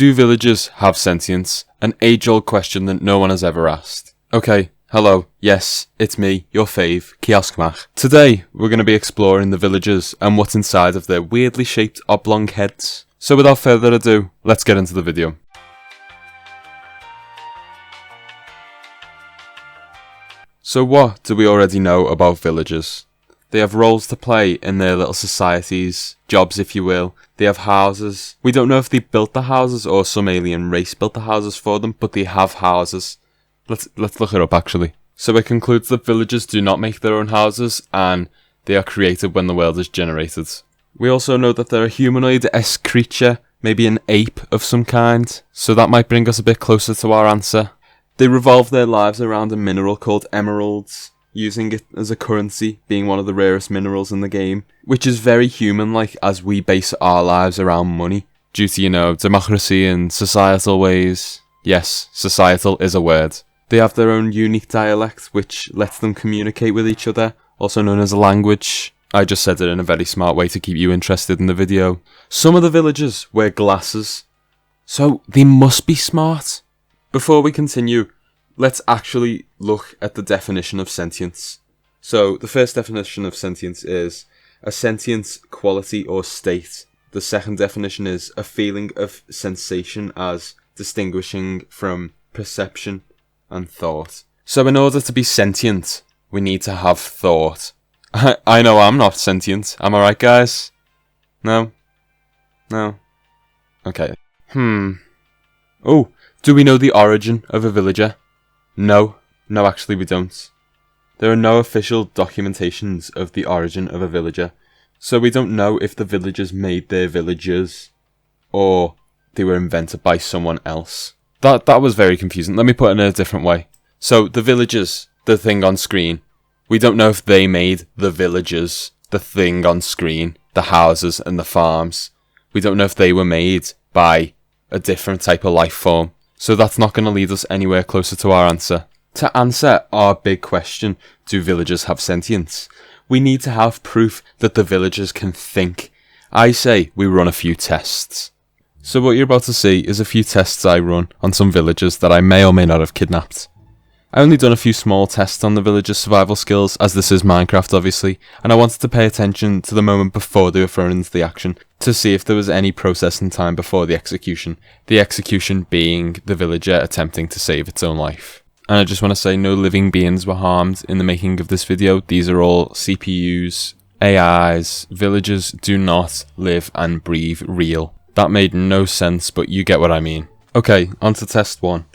Do villagers have sentience? An age-old question that no one has ever asked. Okay, hello, yes, it's me, your fave, Kioskmach. Today, we're going to be exploring the villagers and what's inside of their weirdly shaped oblong heads. So without further ado, let's get into the video. So what do we already know about villagers? They have roles to play in their little societies, jobs if you will. They have houses. We don't know if they built the houses or some alien race built the houses for them, but they have houses. Let's look it up actually. So it concludes that villagers do not make their own houses and they are created when the world is generated. We also know that they're a humanoid-esque creature, maybe an ape of some kind, so that might bring us a bit closer to our answer. They revolve their lives around a mineral called emeralds, using it as a currency, being one of the rarest minerals in the game, which is very human-like as we base our lives around money, due to, democracy and societal ways. Yes, societal is a word. They have their own unique dialect, which lets them communicate with each other, also known as a language. I just said it in a very smart way to keep you interested in the video. Some of the villagers wear glasses, so they must be smart. Before we continue, let's actually look at the definition of sentience. So, the first definition of sentience is a sentient quality or state. The second definition is a feeling of sensation as distinguishing from perception and thought. So, in order to be sentient, we need to have thought. I know I'm not sentient. Am I right, guys? No? No? Okay. Oh, do we know the origin of a villager? No, actually we don't. There are no official documentations of the origin of a villager, so we don't know if the villagers made their villagers, or they were invented by someone else. That was very confusing. Let me put it in a different way. So, the villagers, the thing on screen, we don't know if they made the villagers, the thing on screen, the houses and the farms. We don't know if they were made by a different type of life form. So that's not going to lead us anywhere closer to our answer. To answer our big question, do villagers have sentience? We need to have proof that the villagers can think. I say we run a few tests. So what you're about to see is a few tests I run on some villagers that I may or may not have kidnapped. I only done a few small tests on the villagers' survival skills, as this is Minecraft obviously, and I wanted to pay attention to the moment before they were thrown into the action, to see if there was any processing time before the execution being the villager attempting to save its own life. And I just want to say no living beings were harmed in the making of this video. These are all CPUs, AIs, villagers do not live and breathe real. That made no sense, but you get what I mean. Okay, on to test 1.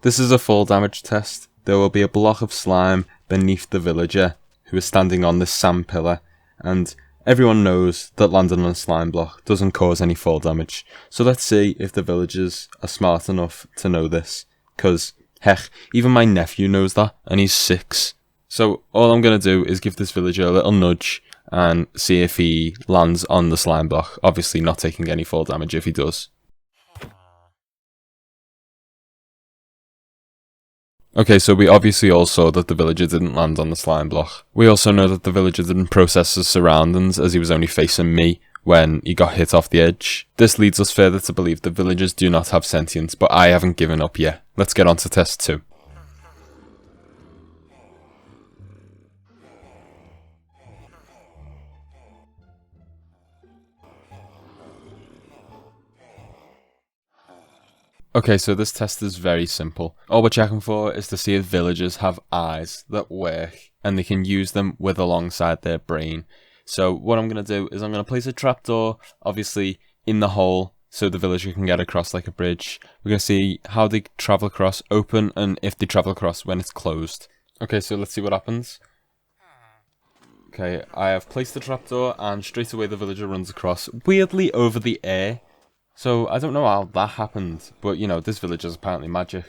This is a fall damage test. There will be a block of slime beneath the villager who is standing on this sand pillar, and everyone knows that landing on a slime block doesn't cause any fall damage. So let's see if the villagers are smart enough to know this, because heck, even my nephew knows that, and he's 6. So all I'm going to do is give this villager a little nudge and see if he lands on the slime block, obviously not taking any fall damage if he does. Okay, so we obviously all saw that the villager didn't land on the slime block. We also know that the villager didn't process his surroundings as he was only facing me when he got hit off the edge. This leads us further to believe that villagers do not have sentience, but I haven't given up yet. Let's get on to test 2. Okay, so this test is very simple. All we're checking for is to see if villagers have eyes that work and they can use them with alongside their brain. So what I'm going to do is I'm going to place a trapdoor, obviously, in the hole so the villager can get across like a bridge. We're going to see how they travel across open and if they travel across when it's closed. Okay, so let's see what happens. Okay, I have placed the trapdoor and straight away the villager runs across, weirdly over the air. So, I don't know how that happened, but this village is apparently magic.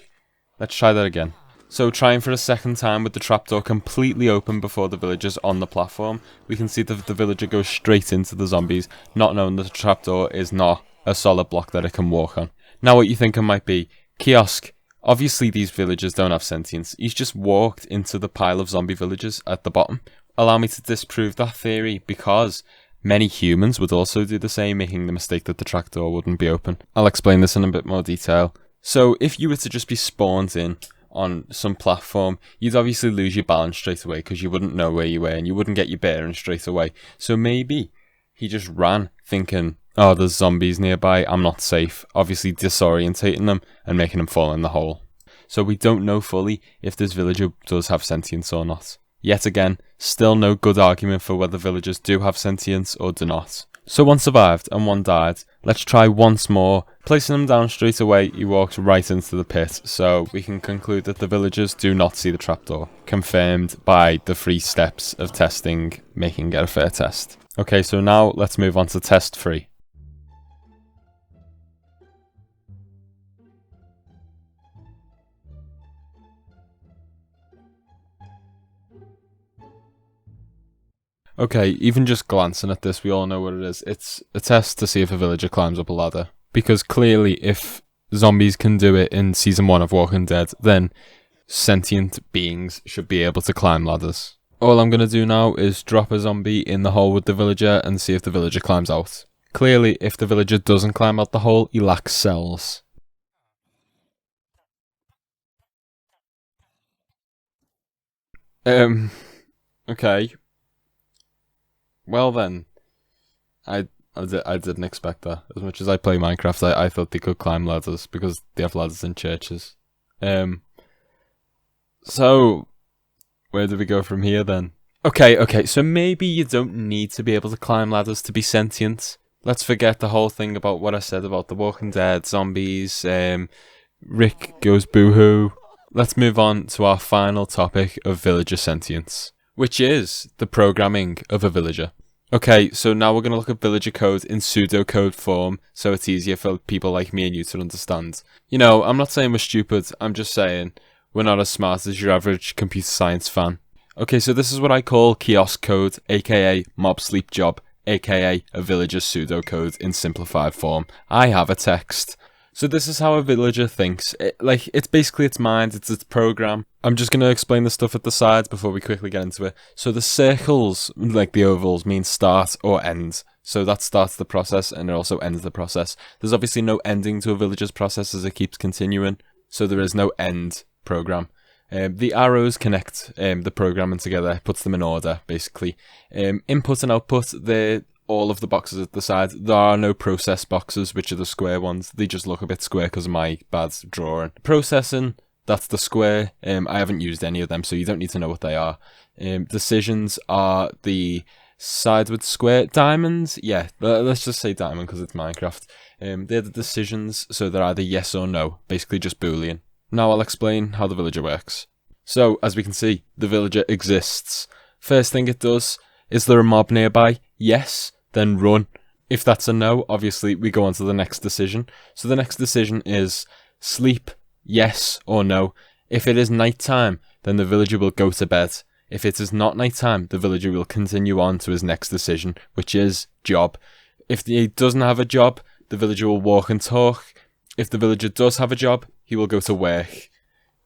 Let's try that again. So, trying for a second time with the trapdoor completely open before the villager's on the platform, we can see that the villager goes straight into the zombies, not knowing that the trapdoor is not a solid block that it can walk on. Now what you think it might be, Kiosk, obviously these villagers don't have sentience, he's just walked into the pile of zombie villagers at the bottom. Allow me to disprove that theory, because Many humans would also do the same, making the mistake that the trapdoor wouldn't be open. I'll explain this in a bit more detail. So if you were to just be spawned in on some platform, you'd obviously lose your balance straight away because you wouldn't know where you were and you wouldn't get your bearings straight away. So maybe he just ran thinking, oh, there's zombies nearby, I'm not safe, obviously disorientating them and making them fall in the hole. So we don't know fully if this villager does have sentience or not. Yet again, still no good argument for whether villagers do have sentience or do not. So one survived and one died. Let's try once more. Placing them down straight away, he walks right into the pit, so we can conclude that the villagers do not see the trapdoor. Confirmed by the 3 steps of testing, making it a fair test. Okay, so now let's move on to test 3. Okay, even just glancing at this, we all know what it is. It's a test to see if a villager climbs up a ladder. Because clearly, if zombies can do it in Season 1 of Walking Dead, then sentient beings should be able to climb ladders. All I'm going to do now is drop a zombie in the hole with the villager and see if the villager climbs out. Clearly, if the villager doesn't climb out the hole, he lacks cells. Okay. Well then, I didn't expect that. As much as I play Minecraft, I thought they could climb ladders because they have ladders in churches. So, where do we go from here then? Okay, so maybe you don't need to be able to climb ladders to be sentient. Let's forget the whole thing about what I said about The Walking Dead, zombies, Rick goes boohoo. Let's move on to our final topic of villager sentience, which is the programming of a villager. Okay, so now we're going to look at villager code in pseudocode form, so it's easier for people like me and you to understand. You know, I'm not saying we're stupid, I'm just saying we're not as smart as your average computer science fan. Okay, so this is what I call kiosk code, aka mob sleep job, aka a villager's pseudocode in simplified form. I have a text. So this is how a villager thinks. It's basically its mind, it's its program. I'm just going to explain the stuff at the sides before we quickly get into it. So the circles, like the ovals, mean start or end. So that starts the process and it also ends the process. There's obviously no ending to a villager's process as it keeps continuing. So there is no end program. The arrows connect the programming together, puts them in order, basically. Input and output, they're all of the boxes at the side. There are no process boxes, which are the square ones. They just look a bit square because of my bad drawing. Processing, that's the square. I haven't used any of them, so you don't need to know what they are. Decisions are the side with square. Diamonds, yeah, let's just say diamond because it's Minecraft. They're the decisions, so they're either yes or no, basically just Boolean. Now I'll explain how the villager works. So, as we can see, the villager exists. First thing it does, is there a mob nearby? Yes. Then run. If that's a no, obviously we go on to the next decision. So the next decision is sleep, yes or no. If it is nighttime, then the villager will go to bed. If it is not nighttime, the villager will continue on to his next decision, which is job. If he doesn't have a job, the villager will walk and talk. If the villager does have a job, he will go to work.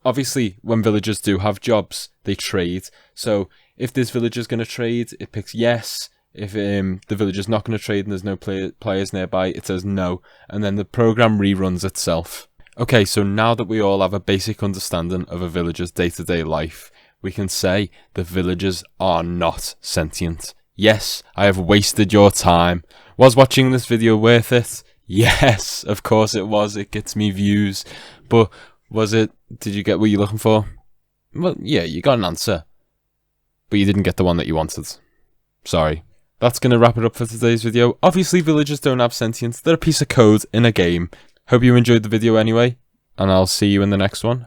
Obviously, when villagers do have jobs, they trade. So if this villager's going to trade, it picks yes. If the villager's not going to trade and there's no players nearby, it says no. And then the program reruns itself. Okay, so now that we all have a basic understanding of a villager's day-to-day life, we can say the villagers are not sentient. Yes, I have wasted your time. Was watching this video worth it? Yes, of course it was. It gets me views. But was it? Did you get what you're looking for? Well, yeah, you got an answer. But you didn't get the one that you wanted. Sorry. That's going to wrap it up for today's video. Obviously, villagers don't have sentience. They're a piece of code in a game. Hope you enjoyed the video anyway. And I'll see you in the next one.